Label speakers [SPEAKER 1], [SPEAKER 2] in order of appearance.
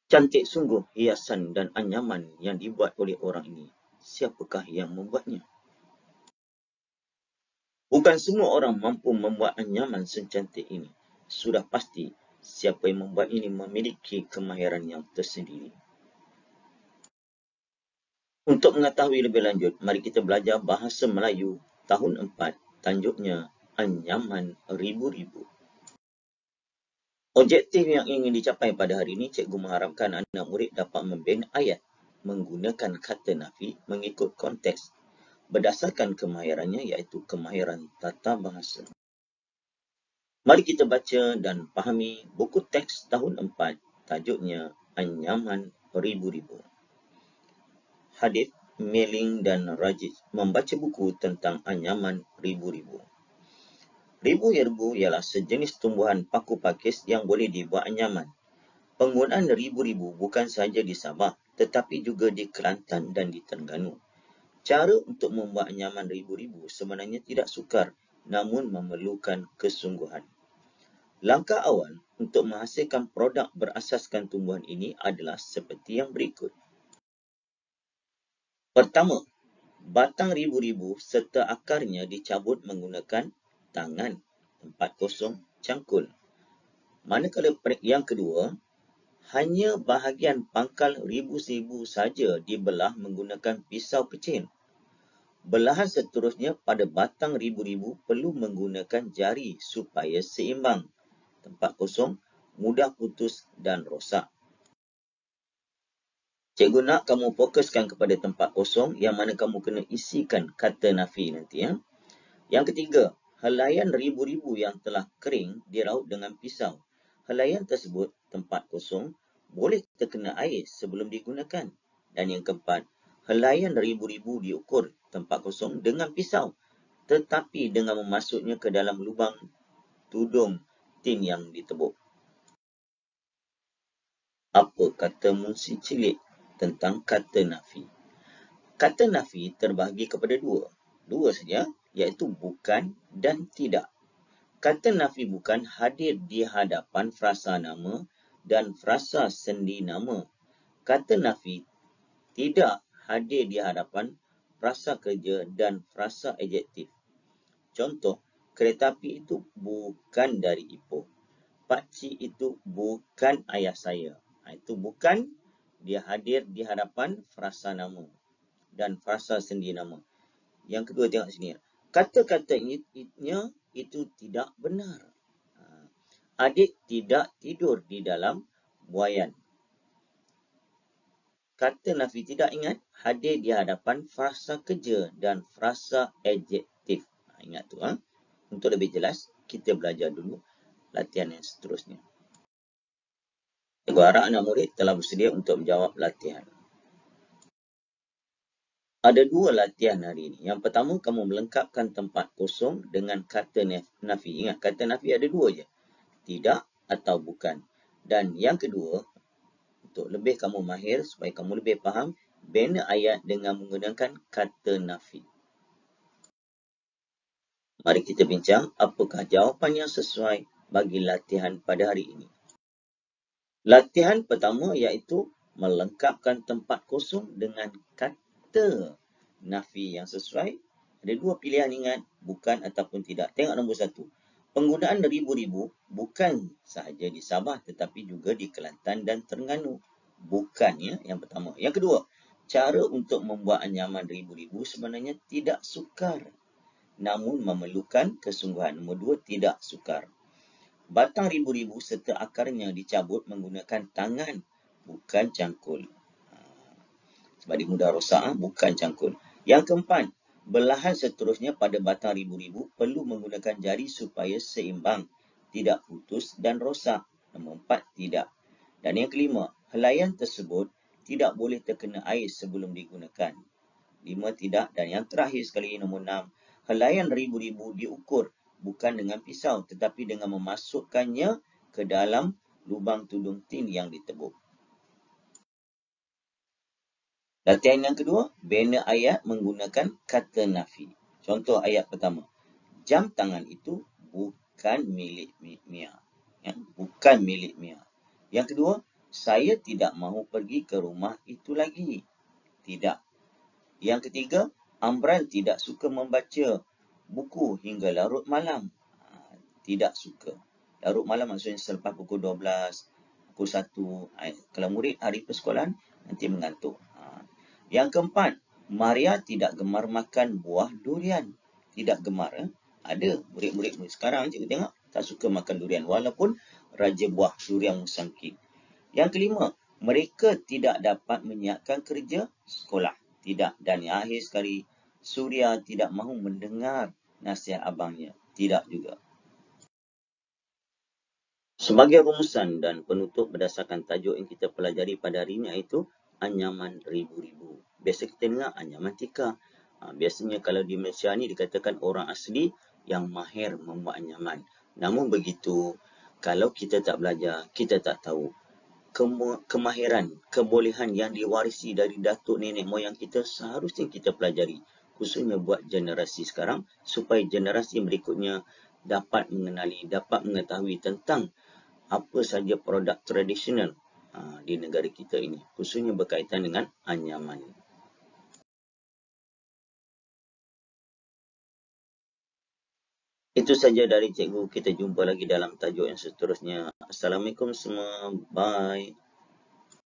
[SPEAKER 1] Cantik sungguh hiasan dan anyaman yang dibuat oleh orang ini. Siapakah yang membuatnya? Bukan semua orang mampu membuat anyaman secantik ini. Sudah pasti siapa yang membuat ini memiliki kemahiran yang tersendiri. Untuk mengetahui lebih lanjut, mari kita belajar bahasa Melayu tahun 4, tanjuknya Anyaman Ribu-Ribu. Objektif yang ingin dicapai pada hari ini, cikgu mengharapkan anak murid dapat membina ayat menggunakan kata nafi mengikut konteks berdasarkan kemahirannya, iaitu kemahiran tata bahasa. Mari kita baca dan fahami buku teks tahun 4, tajuknya Anyaman Ribu-Ribu. Hadith, Meling dan Rajiz membaca buku tentang anyaman ribu-ribu. Ribu-ribu ialah sejenis tumbuhan paku pakis yang boleh dibuat anyaman. Penggunaan ribu-ribu bukan sahaja di Sabah, tetapi juga di Kelantan dan di Terengganu. Cara untuk membuat anyaman ribu-ribu sebenarnya tidak sukar, namun memerlukan kesungguhan. Langkah awal untuk menghasilkan produk berasaskan tumbuhan ini adalah seperti yang berikut. Pertama, batang ribu-ribu serta akarnya dicabut menggunakan tangan, tempat kosong, cangkul. Manakala yang kedua, hanya bahagian pangkal ribu-ribu saja dibelah menggunakan pisau kecil. Belahan seterusnya pada batang ribu-ribu perlu menggunakan jari supaya seimbang, tempat kosong, mudah putus dan rosak. Cikgu nak kamu fokuskan kepada tempat kosong yang mana kamu kena isikan kata nafi nanti. Ya. Yang ketiga, helaian ribu-ribu yang telah kering diraut dengan pisau. Helaian tersebut, tempat kosong, boleh terkena air sebelum digunakan. Dan yang keempat, helaian ribu-ribu diukur tempat kosong dengan pisau, tetapi dengan memasuknya ke dalam lubang tudung tin yang ditebuk. Apa kata Munsi Cilik tentang kata nafi? Kata nafi terbahagi kepada dua saja, iaitu bukan dan tidak. Kata nafi bukan hadir di hadapan frasa nama dan frasa sendi nama. Kata nafi tidak hadir di hadapan frasa kerja dan frasa adjektif. Contoh, kereta api itu bukan dari Ipoh. Pakcik itu bukan ayah saya. Itu bukan, dia hadir di hadapan frasa nama dan frasa sendi nama. Yang kedua, tengok sini. Kata-katanya itu tidak benar. Adik tidak tidur di dalam buaian. Kata nafi tidak, ingat, hadir di hadapan frasa kerja dan frasa adjektif. Ingat tu. Untuk lebih jelas, kita belajar dulu latihan yang seterusnya. Cikgu harap anak murid telah bersedia untuk menjawab latihan. Ada dua latihan hari ini. Yang pertama, kamu melengkapkan tempat kosong dengan kata nafi. Ingat, kata nafi ada dua je. Tidak atau bukan. Dan yang kedua, untuk lebih kamu mahir, supaya kamu lebih faham, bina ayat dengan menggunakan kata nafi. Mari kita bincang apakah jawapan yang sesuai bagi latihan pada hari ini. Latihan pertama iaitu melengkapkan tempat kosong dengan kata nafi yang sesuai. Ada dua pilihan, ingat, bukan ataupun tidak. Tengok nombor 1. Penggunaan ribu-ribu bukan sahaja di Sabah tetapi juga di Kelantan dan Terengganu. Bukan, ya, yang pertama. Yang kedua, cara untuk membuat anyaman ribu-ribu sebenarnya tidak sukar, namun memerlukan kesungguhan. Nombor 2, tidak sukar. Batang ribu-ribu serta akarnya dicabut menggunakan tangan, bukan cangkul. Sebab dia mudah rosak, bukan cangkul. Yang keempat, belahan seterusnya pada batang ribu-ribu perlu menggunakan jari supaya seimbang, tidak putus dan rosak. Nombor 4, tidak. Dan yang kelima, helaian tersebut tidak boleh terkena air sebelum digunakan. 5, tidak. Dan yang terakhir sekali, nombor 6, helaian ribu-ribu diukur bukan dengan pisau, tetapi dengan memasukkannya ke dalam lubang tudung tin yang ditebuk. Latihan yang kedua, bina ayat menggunakan kata nafi. Contoh ayat pertama. Jam tangan itu bukan milik Mia. Ya, bukan milik Mia. Yang kedua, Saya tidak mahu pergi ke rumah itu lagi. Tidak. Yang ketiga, Amran tidak suka membaca buku hingga larut malam. Tidak suka. Larut malam maksudnya selepas pukul 12, pukul 1. Kalau murid hari persekolahan, nanti mengantuk. Yang keempat, Maria tidak gemar makan buah durian. Tidak gemar. Ada murid-murid sekarang cikgu tengok tak suka makan durian walaupun raja buah durian musangking. Yang kelima, mereka tidak dapat menyiapkan kerja sekolah. Tidak. Dan yang akhir sekali, Surya tidak mahu mendengar nasihat abangnya. Tidak juga. Sebagai rumusan dan penutup berdasarkan tajuk yang kita pelajari pada hari ini iaitu anyaman ribu-ribu. Biasa kita dengar anyaman tika. Biasanya kalau di Malaysia ni dikatakan orang asli yang mahir membuat anyaman. Namun begitu, kalau kita tak belajar, kita tak tahu kemahiran, kebolehan yang diwarisi dari datuk nenek moyang kita seharusnya kita pelajari. Khususnya buat generasi sekarang supaya generasi berikutnya dapat mengenali, dapat mengetahui tentang apa saja produk tradisional di negara kita ini. Khususnya berkaitan dengan anyaman. Itu saja dari cikgu. Kita jumpa lagi dalam tajuk yang seterusnya. Assalamualaikum semua. Bye.